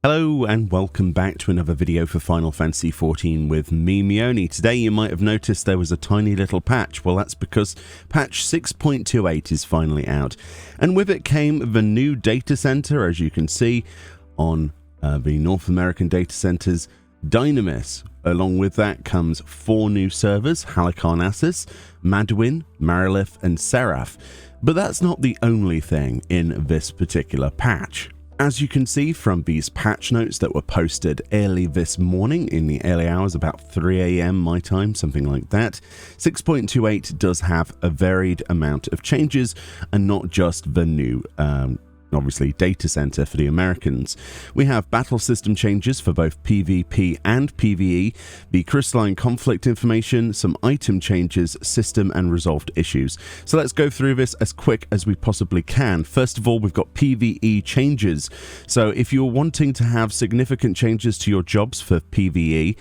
Hello and welcome back to another video for Final Fantasy XIV with me, Meoni. Today you might have noticed there was a tiny little patch. Well, that's because patch 6.28 is finally out. And with it came the new data center, as you can see on the North American data centers, Dynamis. Along with that comes 4 new servers, Halicarnassus, Madwin, Marilith and Seraph. But that's not the only thing in this particular patch. As you can see from these patch notes that were posted early this morning in the early hours, about 3 AM my time, something like that, 6.28 does have a varied amount of changes and not just the new obviously data center for the Americans. We have battle system changes for both PvP and PvE, the Crystalline Conflict information, some item changes, system and resolved issues. So let's go through this as quick as we possibly can. First of all, we've got PvE changes. So if you're wanting to have significant changes to your jobs for PvE,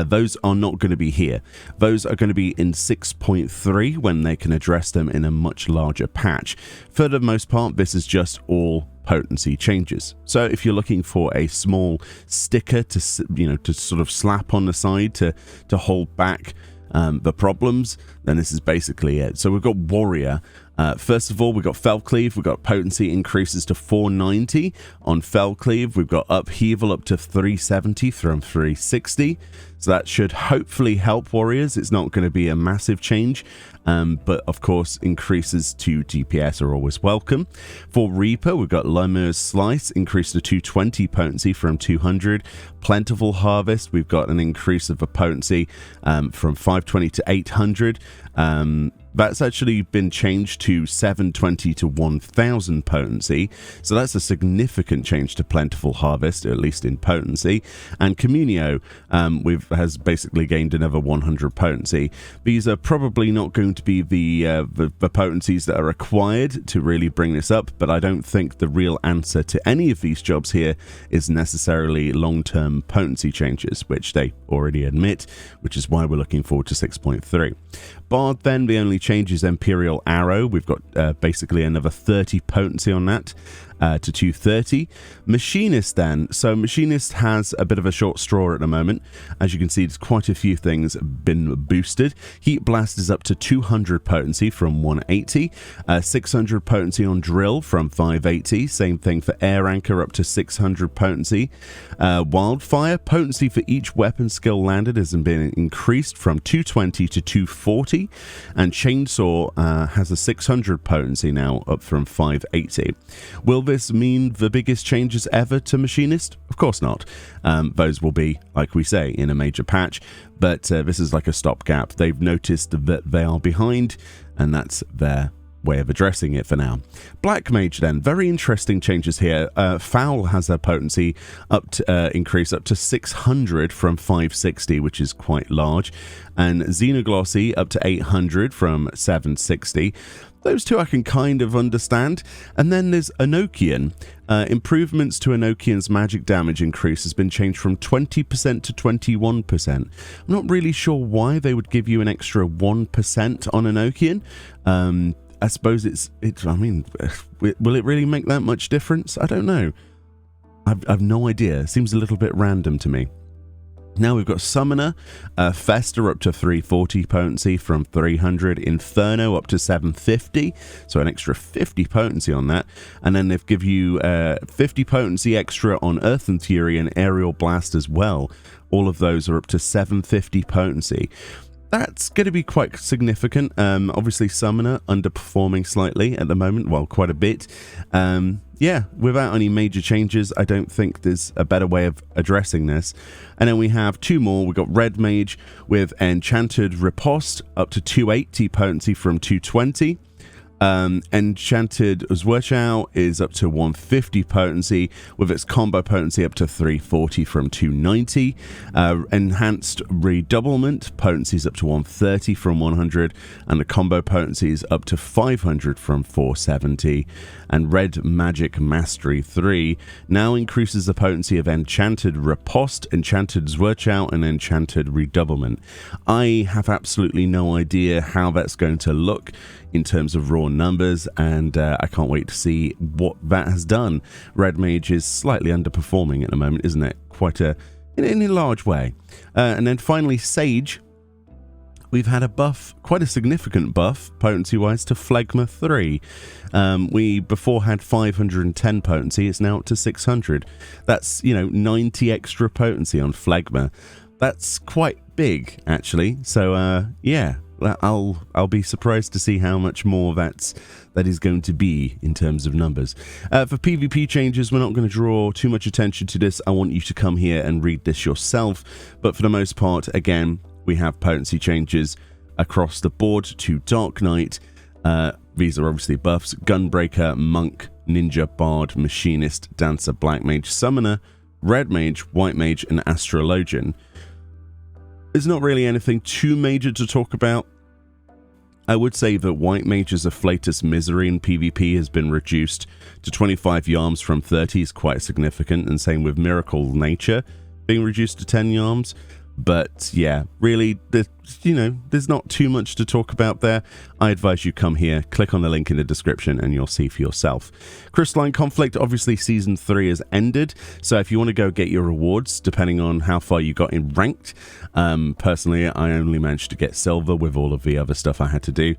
those are not going to be here. Those are going to be in 6.3 when they can address them in a much larger patch. For the most part, this is just all potency changes. So if you're looking for a small sticker to sort of slap on the side to hold back the problems, then this is basically it. So we've got Warrior. First of all, we've got Fellcleave. We've got potency increases to 490 on Fellcleave. We've got Upheaval up to 370 from 360. So that should hopefully help Warriors. It's not going to be a massive change, but of course increases to DPS are always welcome. For Reaper, we've got Lemur's Slice increased to 220 potency from 200. Plentiful Harvest, we've got an increase of the potency from 520 to 800. That's actually been changed to 720 to 1000 potency, so that's a significant change to Plentiful Harvest, at least in potency. And Communio has basically gained another 100 potency. These are probably not going to be the potencies that are required to really bring this up, but I don't think the real answer to any of these jobs here is necessarily long-term potency changes, which they already admit, which is why we're looking forward to 6.3. Bard, then, the only change is Imperial Arrow. We've got basically another 30 potency on that to 230. Machinist, then. So Machinist has a bit of a short straw at the moment. As you can see, there's quite a few things been boosted. Heat Blast is up to 200 potency from 180. 600 potency on Drill from 580. Same thing for Air Anchor, up to 600 potency. Wildfire, potency for each weapon skill landed has been increased from 220 to 240. And Chainsaw has a 600 potency now, up from 580. Will this mean the biggest changes ever to Machinist? Of course not. Those will be, like we say, in a major patch, but this is like a stopgap. They've noticed that they are behind, and that's their way of addressing it for now. Black Mage, then, very interesting changes here. Foul has their potency increase up to 600 from 560, which is quite large, and Xenoglossy up to 800 from 760. Those two I can kind of understand. And then there's Enochian. Improvements to Enochian's magic damage increase has been changed from 20% to 21%. I'm not really sure why they would give you an extra 1% on Enochian. I suppose I mean, will it really make that much difference? I don't know. I've no idea. It seems a little bit random to me. Now we've got Summoner, Fester up to 340 potency from 300, Inferno up to 750, so an extra 50 potency on that, and then they've give you 50 potency extra on Earth and Fury and Aerial Blast as well. All of those are up to 750 potency. That's going to be quite significant. Obviously Summoner underperforming slightly at the moment, well, quite a bit. Yeah, without any major changes, I don't think there's a better way of addressing this. And then we have 2 more. We've got Red Mage with Enchanted Riposte up to 280 potency from 220. Enchanted Zwerchao is up to 150 potency, with its combo potency up to 340 from 290. Enhanced Redoublement potency is up to 130 from 100, and the combo potency is up to 500 from 470. And Red Magic Mastery 3 now increases the potency of Enchanted Riposte, Enchanted Zwerchao, and Enchanted Redoublement. I have absolutely no idea how that's going to look in terms of raw draw numbers, and I can't wait to see what that has done. Red Mage is slightly underperforming at the moment, isn't it? Quite in a large way. And then finally, Sage. We've had a buff, quite a significant buff, potency-wise, to Phlegma 3. We before had 510 potency, it's now up to 600. That's, 90 extra potency on Phlegma. That's quite big, actually. So, yeah, I'll be surprised to see how much more that is going to be in terms of numbers. For PvP changes, we're not going to draw too much attention to this. I want you to come here and read this yourself. But for the most part, again, we have potency changes across the board to Dark Knight. These are obviously buffs: Gunbreaker, Monk, Ninja, Bard, Machinist, Dancer, Black Mage, Summoner, Red Mage, White Mage, and Astrologian. There's not really anything too major to talk about. I would say that White Mage's Afflatus Misery in PvP has been reduced to 25 yarms from 30 is quite significant, and same with Miracle Nature being reduced to 10 yarms. But yeah, really, there's not too much to talk about there. I advise you come here, click on the link in the description, and you'll see for yourself. Crystalline Conflict, obviously Season 3 has ended, so if you want to go get your rewards, depending on how far you got in Ranked, personally, I only managed to get Silver with all of the other stuff I had to do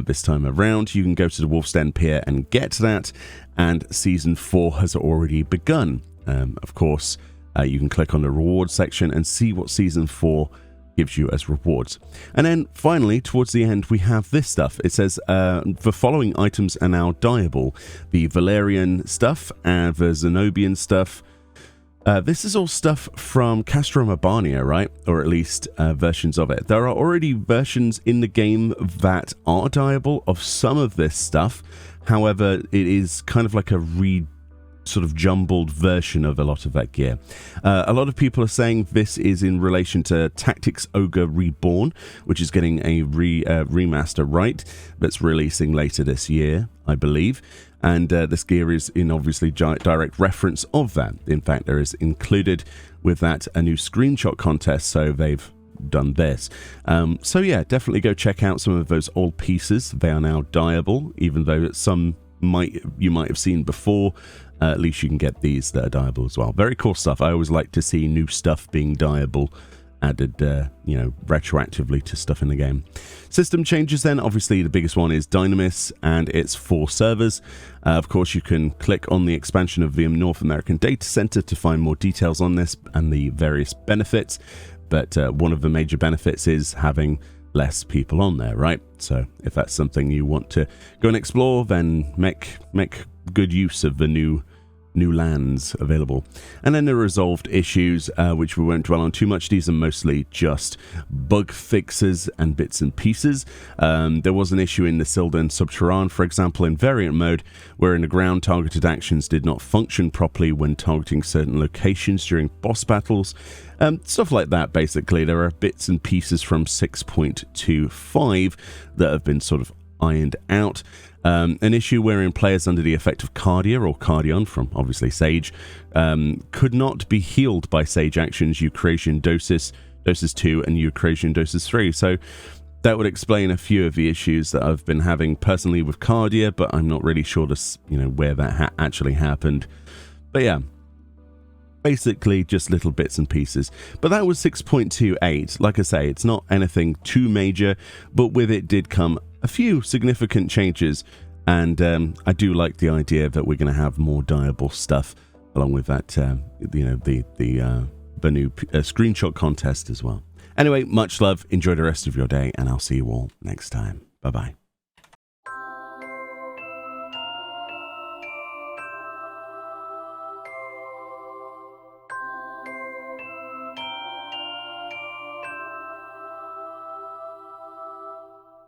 this time around. You can go to the Wolf's Den Pier and get that, and Season 4 has already begun. Of course, you can click on the rewards section and see what Season 4 gives you as rewards. And then finally, towards the end, we have this stuff. It says, the following items are now dyeable. The Valerian stuff and the Zenobian stuff. This is all stuff from Castrum Urbania, right? Or at least versions of it. There are already versions in the game that are dyeable of some of this stuff. However, it is kind of like a sort of jumbled version of a lot of that gear. A lot of people are saying this is in relation to Tactics Ogre Reborn, which is getting a remaster, right? That's releasing later this year, I believe. And this gear is in obviously direct reference of that. In fact, there is included with that a new screenshot contest, so they've done this. So yeah, definitely go check out some of those old pieces. They are now dyeable, even though some you might have seen before. At least you can get these that are dyeable as well. Very cool stuff. I always like to see new stuff being dyeable added, retroactively to stuff in the game. System changes then. Obviously, the biggest one is Dynamis, and it's 4 servers. Of course, you can click on the expansion of the North American Data Center to find more details on this and the various benefits. But one of the major benefits is having less people on there, right? So if that's something you want to go and explore, then make good use of the new lands available. And then the resolved issues, which we won't dwell on too much. These are mostly just bug fixes and bits and pieces. There was an issue in the Sildan Subterrane, for example, in variant mode, where in the ground targeted actions did not function properly when targeting certain locations during boss battles. Stuff like that, basically. There are bits and pieces from 6.25 that have been sort of ironed out. An issue wherein players under the effect of Cardia or Cardion from obviously Sage could not be healed by Sage actions Eucrasian Doses 2 and Eucrasian Doses 3. So that would explain a few of the issues that I've been having personally with Cardia, but I'm not really sure where that actually happened. But yeah, basically just little bits and pieces. But that was 6.28. Like I say, it's not anything too major, but with it did come a few significant changes, and I do like the idea that we're going to have more dyeable stuff along with that, the new screenshot contest as well. Anyway, much love, enjoy the rest of your day, and I'll see you all next time. Bye bye.